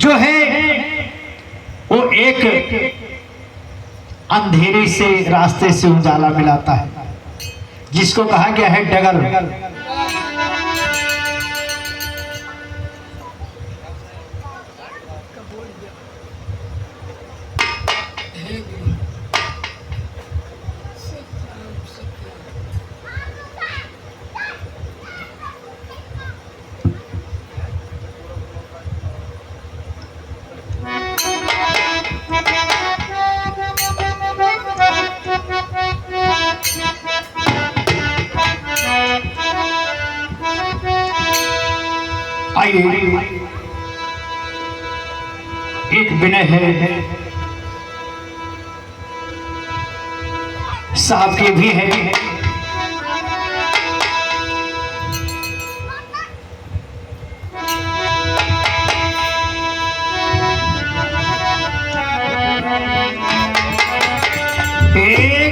जो है वो एक अंधेरे से रास्ते से उजाला मिलाता है, जिसको कहा गया है डगर। आइए, एक विनय है, साहब की भी है।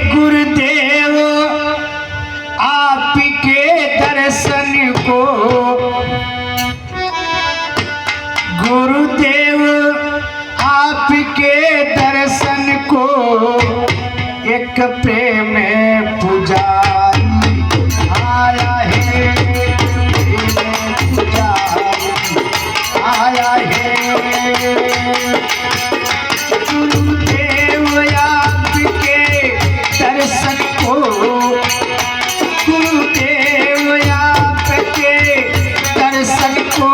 गुरुदेव आपके दर्शन को, गुरुदेव आपके दर्शन को एक प्रेम पुजारी आया है, प्रेम पुजारी आया है। गुरुदेव आपके दर्शन को, गुरुदेव आपके दर्शन को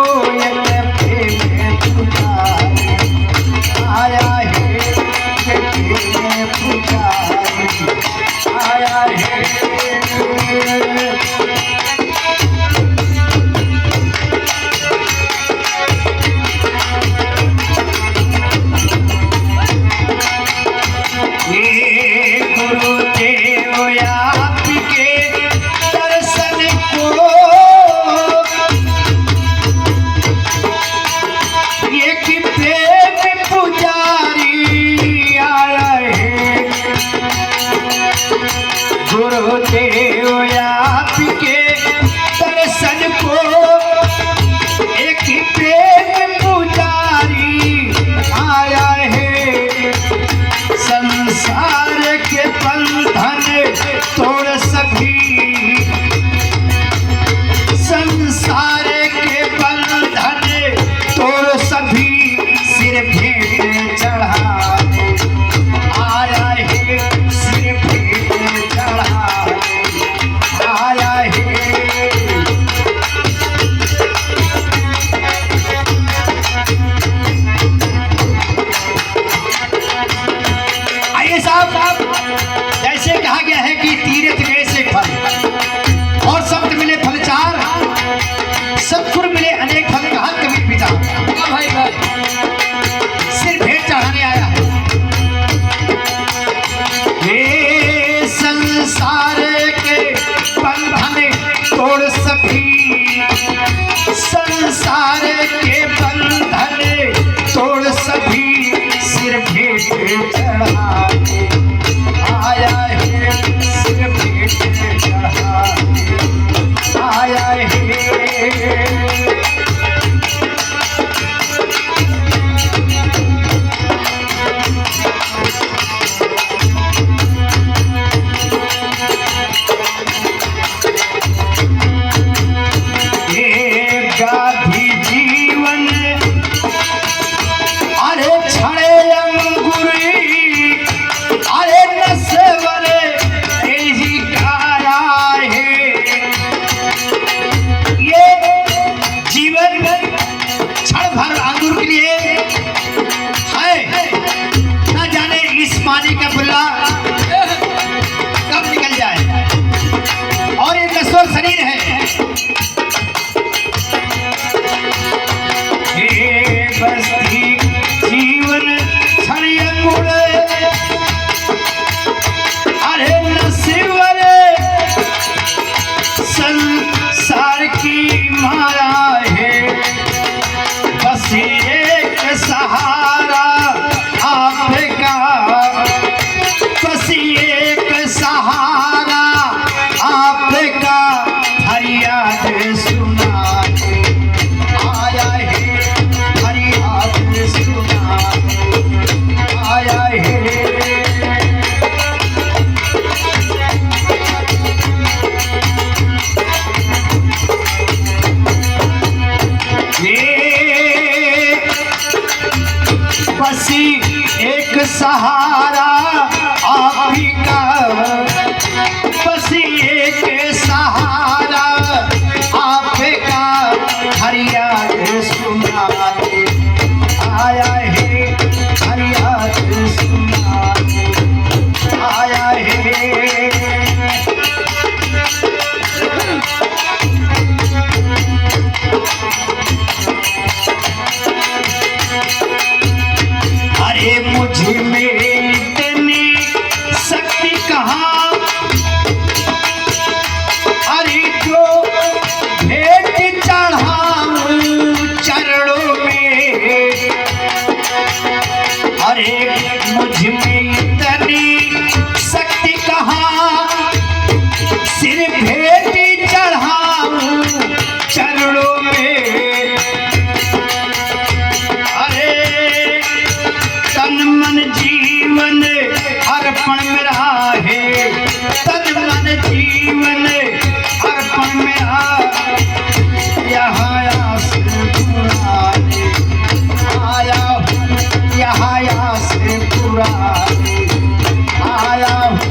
बस एक सहारा आप ही का, बस एक सहारा आप का, फरियाद सुनाने आया है, फरियाद सुनाने आया है। अरे मुझ में इतनी शक्ति कहाँ, अरे जो भेंट चढ़ाऊं चरणों में, अरे मुझ में इतनी शक्ति कहाँ, सिर भेंट चढ़ाऊं चरणों में। अरे तन मन जीवन अर्पण मेरा है, तन मन जीवन अर्पण मेरा, यहाँ आस पुराने आया हूँ, यहाँ आस पुराने आया हूँ।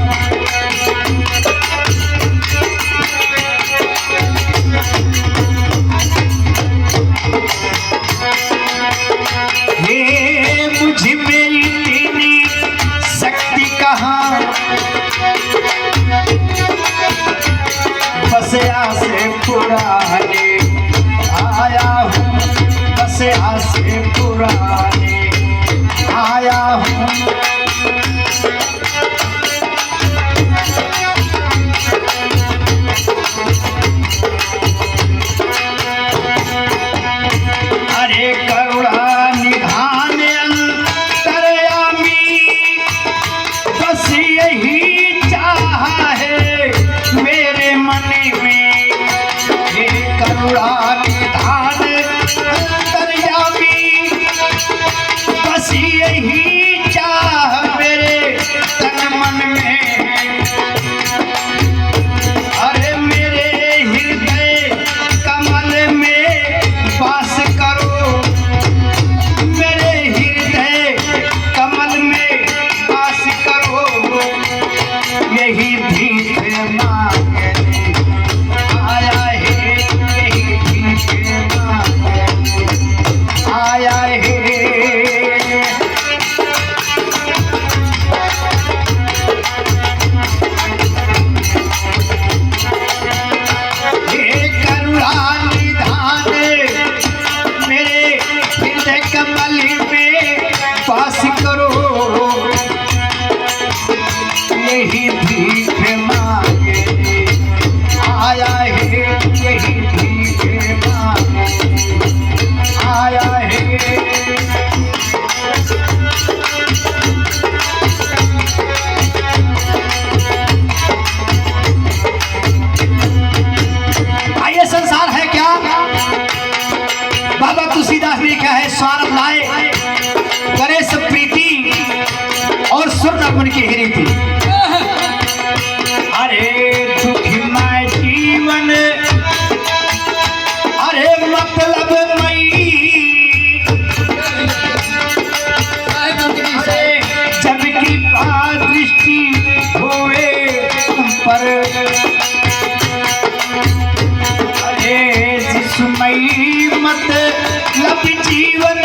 ये मुझ में इतनी शक्ति कहाँ, बस आसे पुराने आया हूँ, बस आसे पुराने आया हूँ। अरे करुणा निधान अंतर्यामी, बस यही चाह है मेरे मन में। हे करुणा निधान अंतर्यामी, बस यही चाह मेरे तन मन में। अरे मेरे हृदय कमल में वास करो, मेरे हृदय कमल में वास करो, यही भीख मांगने आया है, यही भीख मांगने आया है। हे करुणा निधान मेरे हृदय कमल में वास करो, यही भीख मांगने आया है, यही भीख मांगने आया है। आइए, संसार है क्या, बाबा तुलसीदास ने क्या है, स्वार्थ लाए करे सब प्रीति और सुर न मन की हिरीति। अरे दुखमय जीवन, अरे मतलब मई, अरे जब की दृष्टि हुए तुम पर, अरे जिसमयी मतलब जीवन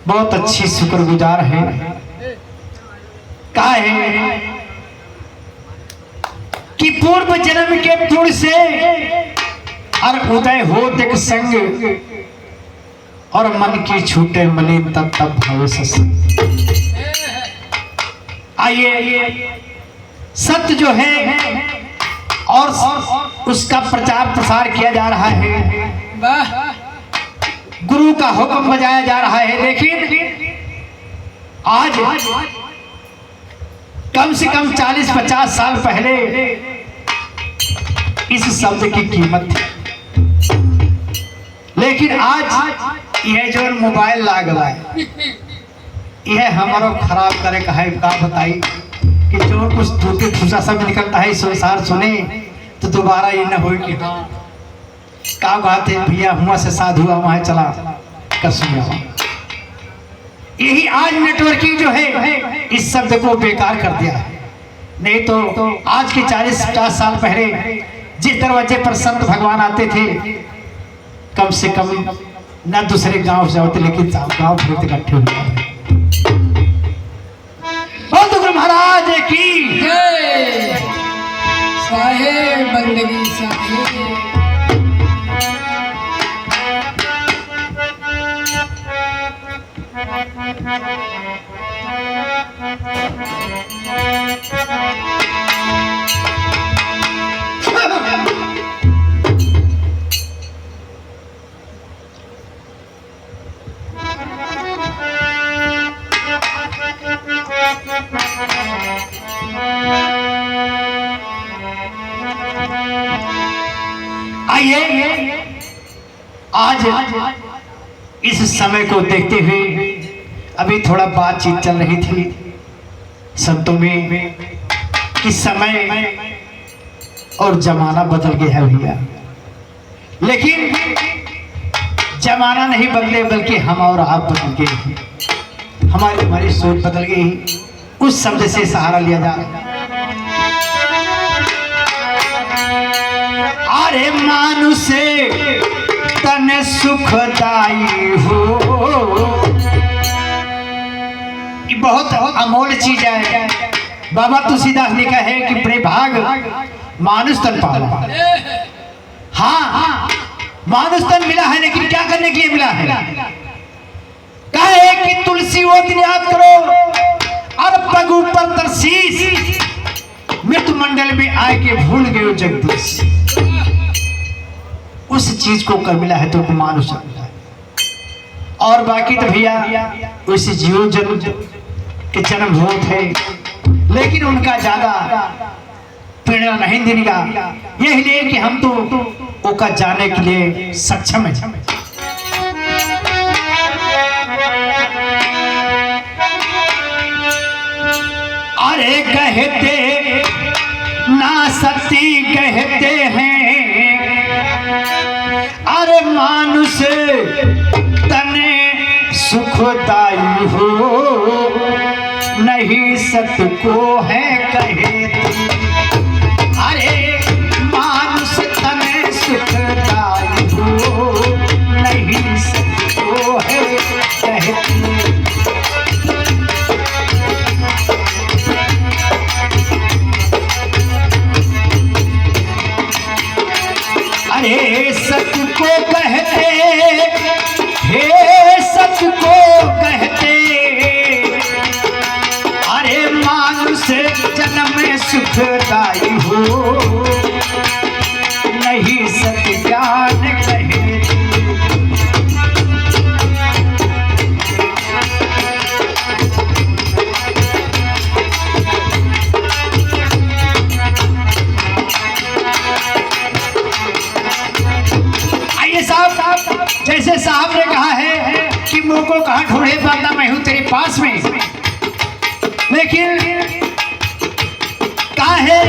बहुत अच्छी शुक्रगुजार है। कहा है कि पूर्व जन्म के पुण्य से और उदय हो देख संग और मन की छूटे मलिन तब तब भावे सत्संग। आइए सत्य जो है और उसका प्रचार प्रसार किया जा रहा है, गुरु का हुक्म बजाया जा रहा है। लेकिन आज कम से कम 40-50 साल पहले इस शब्द की कीमत थी, लेकिन आज यह जो मोबाइल लाग रहा है यह हमारा खराब करे का है। का बताई कि जो कुछ टूटे फूसा सब निकलता है संसार सुने तो दोबारा ये न हो कि हाँ का बात है भैया हुआ से साधु वहां चला कर सुना। यही आज नेटवर्किंग जो है इस शब्द को बेकार कर दिया है। नहीं तो आज के 40-50 साल पहले जिस दरवाजे पर संत भगवान आते थे कम से कम न दूसरे गांव से होते लेकिन गांव भर इकट्ठे हुए। गुरु महाराज की जय। साहेब बंदगी साहेब। आइए आज इस समय को देखते हुए अभी थोड़ा बातचीत चल रही थी संतों में कि समय और जमाना बदल गया है भैया, लेकिन जमाना नहीं बदले बल्कि हम और आप बदल गए हैं। हमारी सोच बदल गई, उस शब्द से सहारा लिया जा रहा है। अरे मानुष तन सुखदाई हो, ये बहुत अमोल चीज है। बाबा तुलसीदास ने कहा है कि प्रे भाग मानुष तन पाला। हाँ मानुष तन मिला है, लेकिन क्या करने के लिए मिला है? कहा है कि तुलसी वो दिन याद करो और पग ऊपर तरसीस, मृत्यु मंडल में आए के भूल गए जगदीश। उस चीज को कर मिला है तो मानुष मिला है, और बाकी तो भैया उसी जीव जन्म के जन्म होते हैं, लेकिन उनका ज्यादा प्रेरणा नहीं देने का। यही लिए कि हम तो ओका जाने के लिए सक्षम है। अरे कहते ना सती कहते हैं, अरे मानुष तने सुखदाई हो, नहीं सत को है कहते। अरे मानुष तने सुखदाई हो, नहीं सत को है कहते। अरे सत्य को कहते, हे सत्य को कहते, अरे मानुष जन्म में सुखदाई हो, नहीं सत्य ज्ञान कहते। जैसे साहब ने कहा है कि मुंह को कहा ढूंढे बांधा मैं हूं तेरे पास में, लेकिन कहा है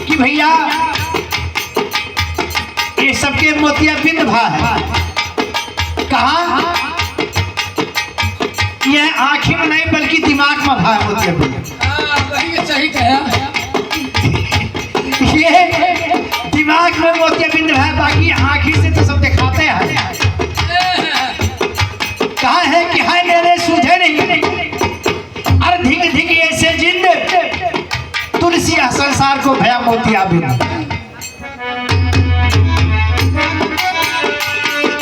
कि भैया ये सबके मोतियाबिंद भा है। कहा यह आंखी में नहीं बल्कि दिमाग में भा है मोतियाबिंद। वही सही कहा। ये दिमाग में मोतियाबिंद है, बाकी आंखी से तो सब दिखाते हैं। कहा है कि है मेरे सूझे नहीं, अरे धिक धिक ऐसे जिंद तुलसी संसार को भया मोतिया बिना।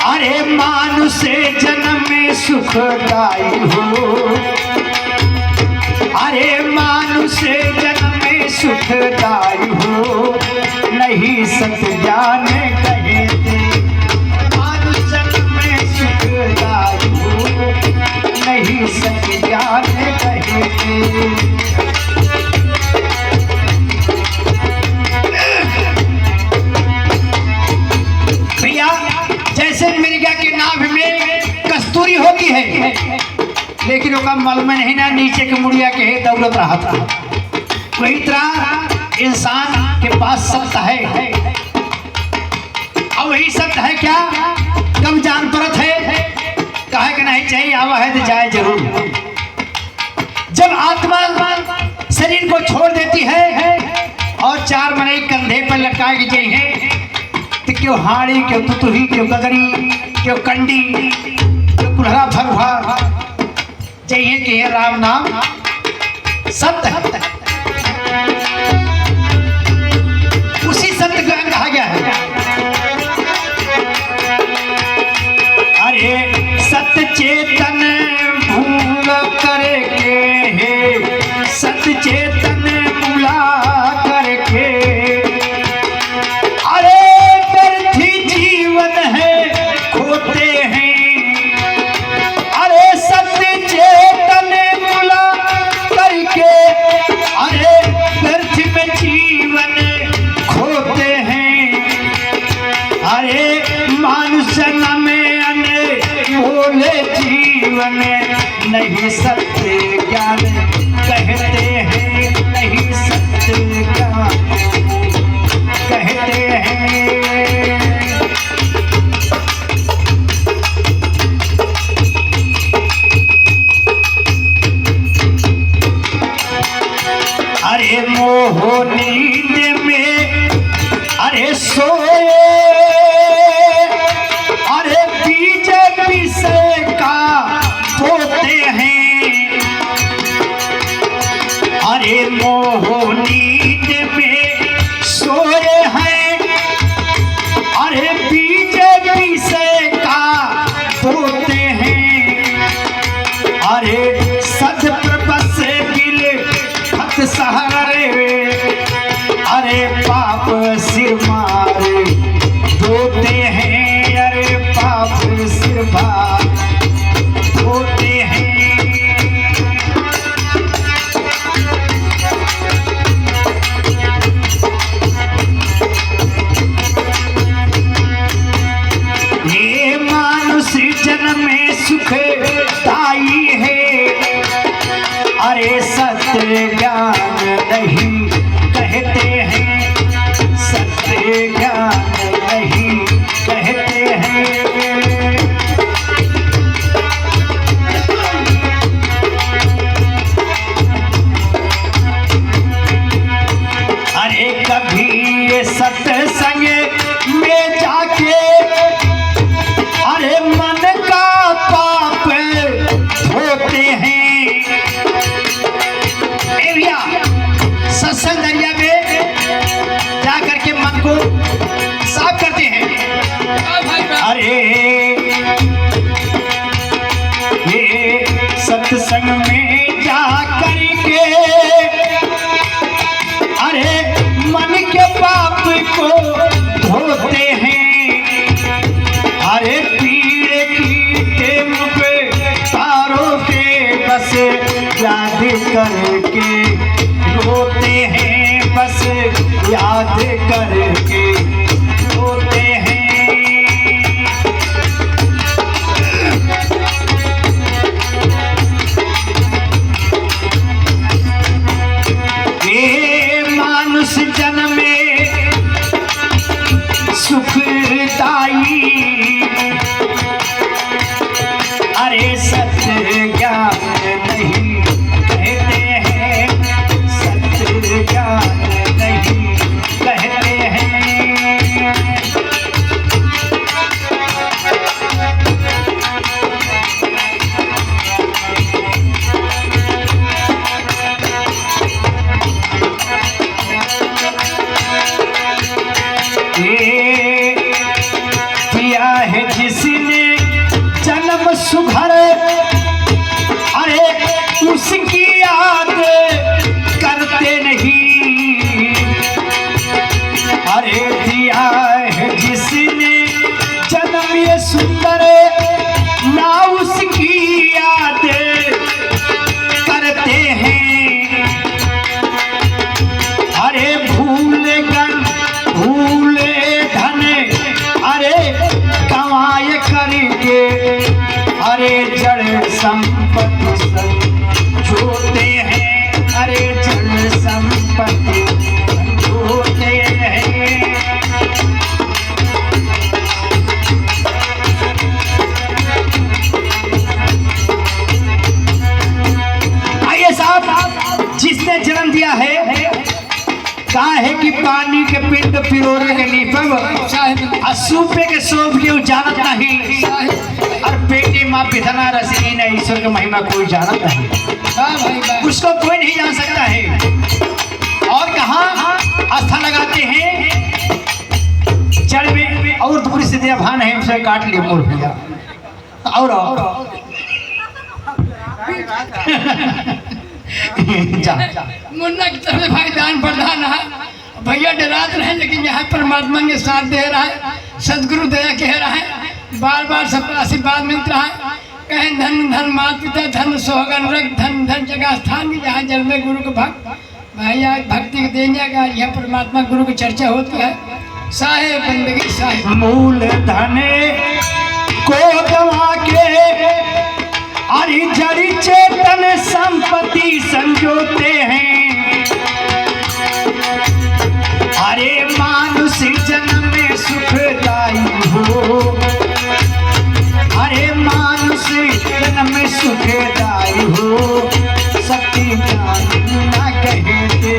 अरे मानुष जन्म में सुखदाई हो, अरे मानुष जन्म में सुखदाई हो, नहीं सत्य ज्ञान कहे थे। मानुष जन्म में सुखदाई हो, नहीं सत्य ज्ञान कहे थे। भैया जैसे मिर्गा के नाभ में कस्तूरी होती है, लेकिन उसका मल में नहीं ना नीचे के मुड़िया के दौलत रहा था, वही तरह इंसान के पास सत्य है। अब वही सत्य है क्या, कब जान पड़त है, कहे कि नहीं चाहिए आवा है तो जाए जरूर। जब आत्मा शरीर को छोड़ देती है और चार मने कंधे पर लटकाए के चाहिए, तो क्यों हाड़ी, क्यों तुतुही, क्यों गगरी, क्यों कंडी, क्यों कुल्हरा भरुहा, चाहिए कि ये राम नाम सत्य है। उसी सत्य को कहा गया है। अरे सत्य चेतन भूल करके है, सत्य चेतन भूला करके, अरे व्यर्थी जीवन है खोते हैं। अरे सत्य चेतन भूला करके, अरे व्यर्थ में जीवन खोते हैं। अरे मानुष में अनमोल जीवन, नहीं सत्य ज्ञान कहते हैं, नहीं सत्य ज्ञान कहते हैं। अरे मोह नींद में अरे सोए, अरे बीज विषय का बोते हैं। अरे मोह नींद में सोए हैं, अरे बीज विषय का बोते हैं। अरे सदप्रभस गिल खत सहारे, अरे पाप सिर मारे धोते हैं। अरे पाप सिर मार धोते हैं। ये मानुष जन्म में सुखदाई है, अरे सत्य ज्ञान नहीं कहते हैं, सत्य ज्ञान नहीं कहते हैं। अरे कभी सत्संग में जाके, अरे मन का पाप धोते हैं। ए भैया सत्संग दरिया में जा करके मन को साफ करते हैं। अरे ये सत्संग में जा करके, अरे मन के पाप को धोते हैं। अरे पीड़ की टेम पे तारों के बस याद करके रोते हैं, बस याद करके रोते हैं। ये मानुष जन्म में सुखदाई, अरे सत्य ज्ञान नहीं कहते हैं, सत्य ज्ञान नहीं कहते हैं। अरे जड़ संपत्ति संजोते हैं, अरे जड़ संपत्ति संजोते हैं। आइए साहब, जिसने जन्म दिया है कहा है कि पानी के पिंड पिरोरे के नीपब साहेब असूपे के शोभ के जानत नहीं, साहेब और बेटी माँ पितना रसीन है, ईश्वर की महिमा कोई जानत नहीं, हाँ भाई बात उसको कोई नहीं जान सकता है। और कहाँ आस्था लगाते हैं जड़ में, और दूरी से दिया भान है उसे काट लिया मोर भैया। और जा मुन्ना की तरफ से भाई दान प्रदान है, भैया डराते रहे लेकिन यहाँ परमात्मा के साथ दे रहा है, सदगुरु दया कह रहा है, बार बार सबका आशीर्वाद मिलता है। कहें धन धन माता पिता धन सोहगन रख, धन धन जगह स्थान की जहाँ जन्म में गुरु के भक्त। भाई आज भक्ति के देने का यह परमात्मा गुरु की चर्चा होती है। साहेब बंदगी साहेब मूल धने को गवा के अरे जड़ी चेतन संपत्ति संजोते हैं। अरे मानुषिक जन्म में सुखदाई हो, अरे मानुषिक जन्म में सुखदाई हो, शक्ति ज्ञान न कहते।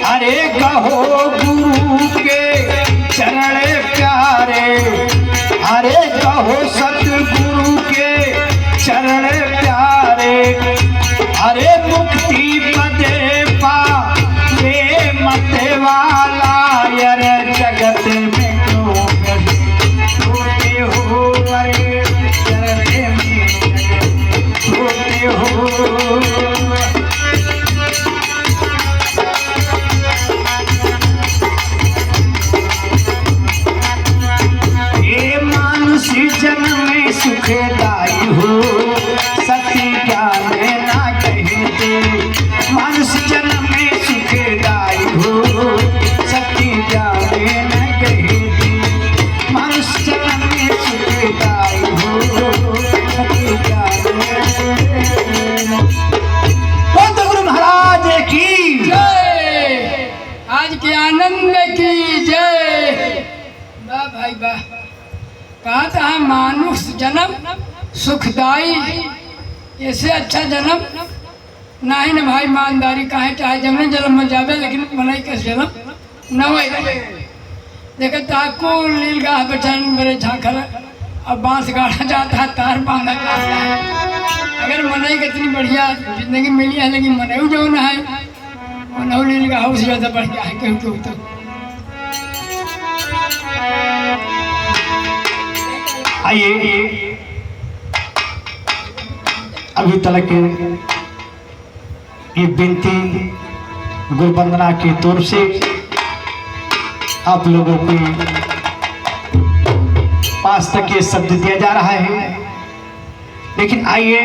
अरे कहो गुरु के चरण प्यारे, अरे कहो सतगुरु के चरण प्यारे, अरे मुक्ति पदे पावे मत वाला, यार जगत में क्यों छोटे हो, अरे चरण में छोटे हो। जन्म में सुखदाई हो, सत्य ज्ञान ना कहते। मनुष्य जन्म में सुखदाई हो, सत्य ज्ञान न कहते। मनुष्य जन्म में सुखदाई हो, सत्य ज्ञान। गुरु महाराज की जय, आज के आनंद की जय। वाह भाई वाह, कहा था मानुष जन्म सुखदाई, ऐसे अच्छा जन्म ना ही न भाई। ईमानदारी कहे चाहे जमने जन्म में जावे, लेकिन बनाई कैसे जन्म न वही देखा ताको लीलगाह बचन मेरे झांखर, अब बांस गाड़ा जाता है, तार बांधा जाता है। अगर मनाई कितनी बढ़िया जिंदगी मिली है, लेकिन मनाऊ जो ना है मनाऊ लीलगाह उससे ज़्यादा बढ़िया है क्यों क्यों। तो आइए, अभी तक ये विनती गुरु वंदना की तौर से आप लोगों के पास तक ये शब्द दिया जा रहा है। लेकिन आइए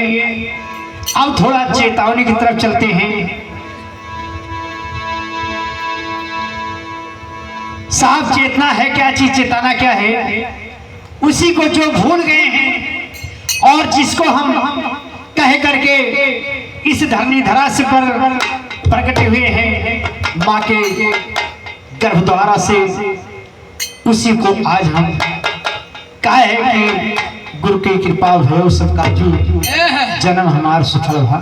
अब थोड़ा चेतावनी की तरफ चलते हैं। साफ चेतना है क्या चीज, चेताना क्या है, उसी को जो भूल गए हैं और जिसको हम कह करके इस धरनी धराश पर प्रकट हुए हैं माँ के गर्भ द्वारा से, उसी को आज हम कहे कि गुरु की कृपा भयो सबका जू, जन्म हमारा सफल हुआ।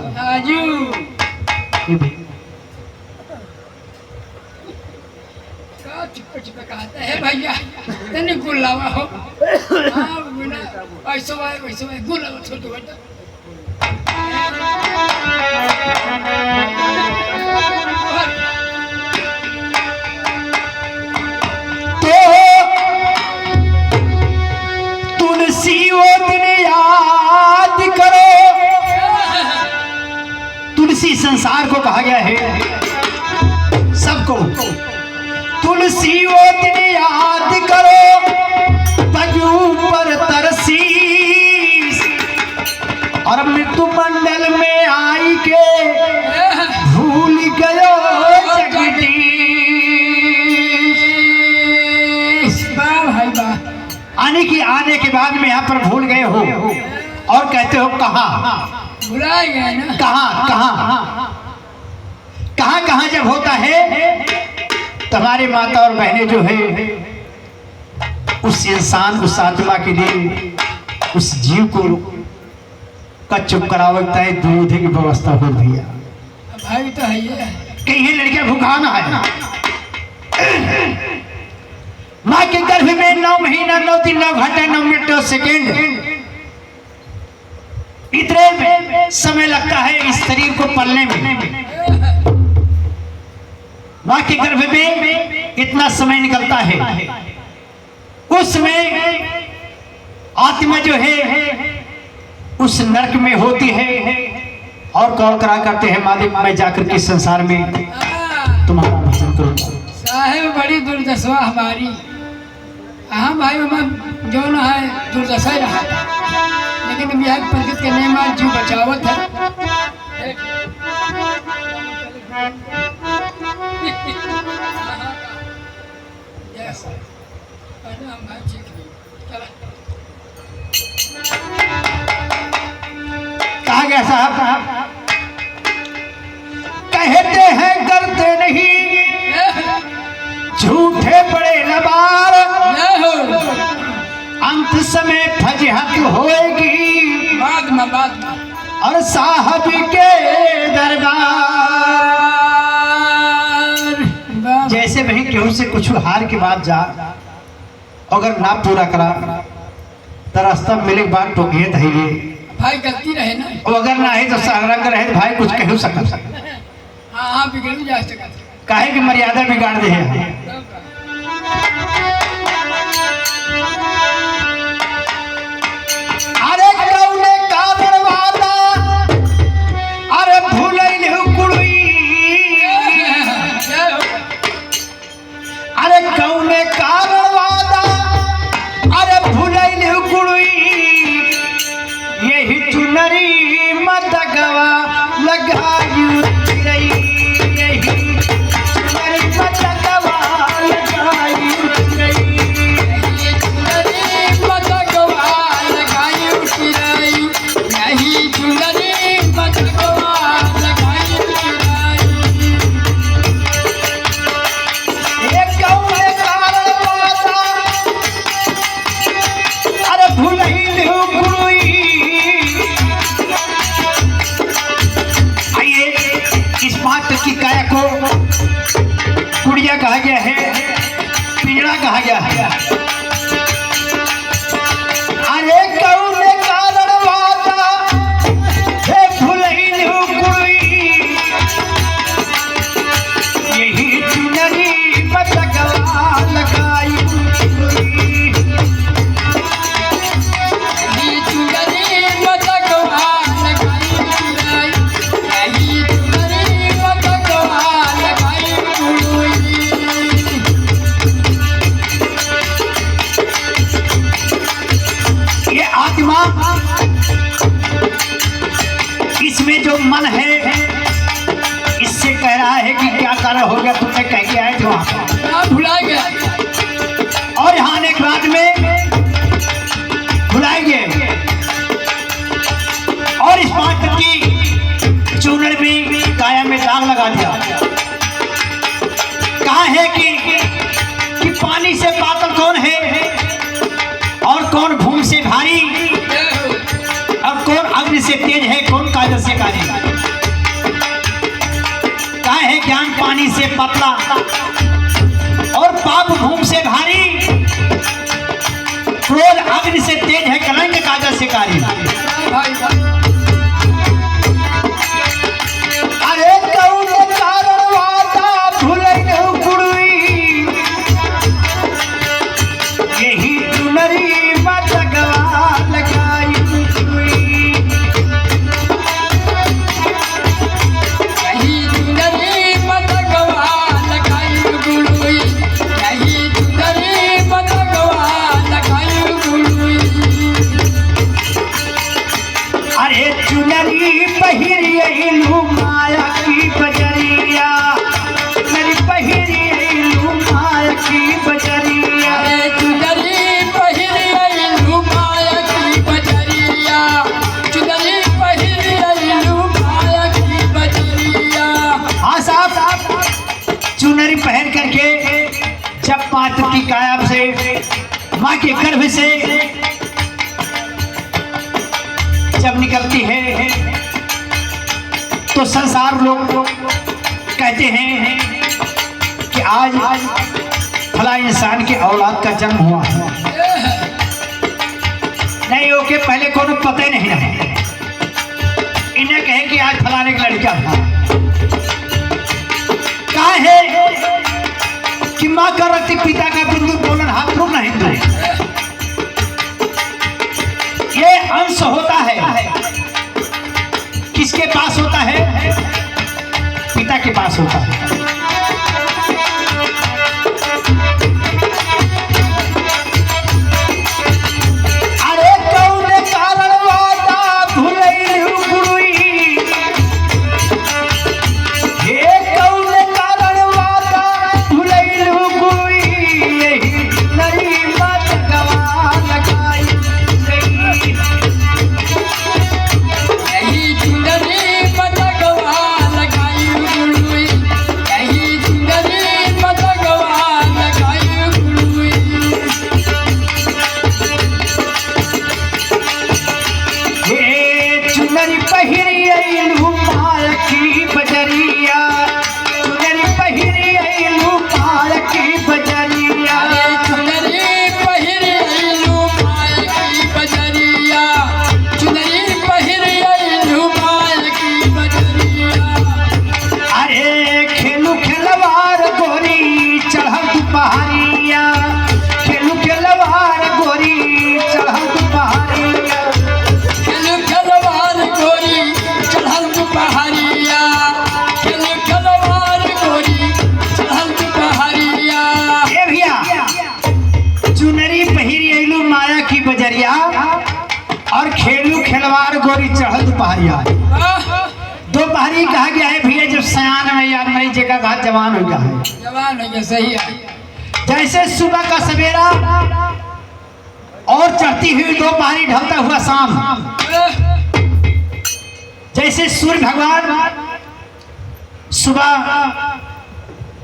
है भैया तने गुलावा हो, ऐसा वैसा गुलावा छोटो बेटा। तो तुलसी वो दिन याद करो, तुलसी संसार को कहा गया है सबको, तुलसी तुलसी वो दिन याद करो तजू पर तरसी और मृत्यु मंडल में आई के भूल गयो जगदीश। वाह भाई वाह। आने के बाद में यहाँ पर भूल गए हो और कहते हो कहाँ भुला गए ना। कहाँ कहाँ जब होता है तुम्हारी माता और बहनें जो है उस इंसान उस आत्मा के लिए उस जीव को का चुप करावता है दूध की व्यवस्था हो भैया भाई तो है ये कहीं ये लड़कियां भुखाना है माँ के गर्भ में 9 महीना 9 दिन 9 घंटे 9 मिनट 9 सेकेंड इतने समय लगता है इस शरीर को पलने में। माँ के गर्भ में इतना समय निकलता है उसमें आत्मा जो है उस नरक में होती है और कॉल करा करते हैं मालिक मैं जाकर के संसार में तुम्हारा भजन करूंगा। साहेब बड़ी दुर्दशा हमारी। हाँ भाई मैं जो न है दुर्दशा ही रहा था लेकिन बिहार पंडित के नेम आज जीव बचावत है। कहा गया साहब कहते हैं करते नहीं झूठे बड़े लबार अंत समय फजहत होएगी बाद में और साहब के दरबार। जैसे वही केहू से कुछ हार के बाद जा अगर ना पूरा करा तो रास्ता मिले के बाद टोकिए धैर्य भाई गलती रहे ना और अगर ना है तो रंग रहे तो भाई कुछ कहू सकता हाँ बिगड़ जा सकता काहे की मर्यादा बिगाड़ दे है। अरे कौने का दरवाजा अरे भूलैल कुड़ुई अरे कौने का दरवाजा अरे भूलैल कुड़ुई यही चुनरी मत गवा लगायू रही यही चुनरी मत गवा लगायू रही की काया को कुड़िया कहा गया है पिंजरा कहा गया है। अरे कौने का दरवाजा हे भुलैल कुड़ुई यही चुनरी मत गवा लगाई इसमें जो मन है इससे कह रहा है कि क्या कार्य हो गया तुमने कह के आए थे वहां भुला गया और यहाँ आने के बाद में भुलाएंगे और इस पात्र की चूर्ण में काया में दाग लगा दिया। कहा है कि पानी से पातर कौन है और कौन भूमि से भारी अब कौन अग्नि से तेज है कौन काजल से कारी। कहा है ज्ञान पानी से पतला और पाप भूमि से भारी क्रोध अग्नि से तेज है कलंक काजल से कारी। अरे कौन कारण वाता भुलैल कुड़ुई यही चुनरी मत गवा लगाई के गर्भ से जब निकलती है तो संसार लोग कहते हैं कि आज फला इंसान के औलाद का जन्म हुआ है। नहीं, ओके पहले कोनो पता ही नहीं है। इन्हें कहे कि आज फलाने का लड़का था। कहा है कि माँ का रक्ति पिता का बिंदु बोलन हाथ रुक नहीं दो। ये अंश होता है, किसके पास होता है? पिता के पास होता है। अरे कौन कारण वादा भुलैलु गुरुई, हे कौन कारण वादा भुलैलु गुरुई, यही नरी मत गवा लगाई यही चुनरी मत गवा लगाई गुरुई, यही चुनरी मत गवा लगाई गुरुई। हे चुनरी पहिरी अइलू पाल की बजरिया, चुनरी पहिरी अइलू पाल की बजरिया। चुनरी पहिर अइलू पाल की बजरिया, चुनरी पहिर अइलू पाल की बजरिया। अरे खेलू खेलवार गोरी चढ़ल पहाड़िया, खेलू खेलवार गोरी चढ़ल पहाड़िया। खेल खलवार गोरी चढ़ल पहाड़िया, खेल खलवार गोरी चढ़ल पहाड़िया। ए भैया, चुनरी पहिरी अइलू माया की बजरिया और खेलू खेलवार गोरी चढ़ल पहाड़िया। दो पहाड़ी कहा गया है भैया जब सयान में या नई जगह का जवान हो गया है। जवान हो गया, सही है। जैसे सुबह का सवेरा और चढ़ती हुई दो पहाड़ी ढलता हुआ शाम, जैसे सूर्य भगवान सुबह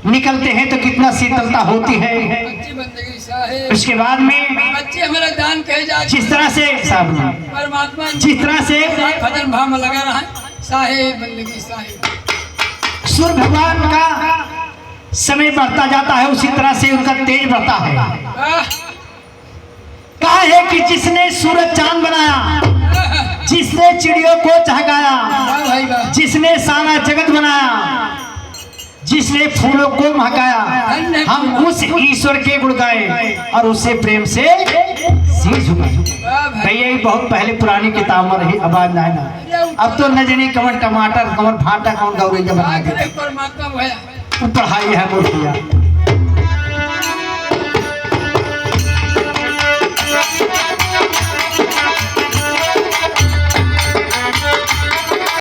निकलते हैं तो कितना शीतलता होती है। बच्ची बंदगी साहेब, उसके बाद में बच्ची हमारा दान कहे जा जिस तरह से परमात्मा जिस तरह से भजन भाव में लगा रहा है। साहेब बंदगी साहेब, सूर्य भगवान का समय बढ़ता जाता है उसी तरह से उनका तेज बढ़ता है। कहा है कि जिसने सूरज चांद बनाया, जिसने चिड़ियों को चहकाया, भाई वाह, जिसने सारा जगत बनाया, जिसने फूलों को महकाया, हम उस ईश्वर के गुण गाए और उससे प्रेम से सिर झुकाए। वाह भाई। भैया ये बहुत पहले पुरानी किताब में रही, आवाज ना ना। अब तो न जाने कौन टमाटर कौन भाटा कौन गौरी जब बना के परमात्मा भया पढ़ाई है मूर्तियाँ।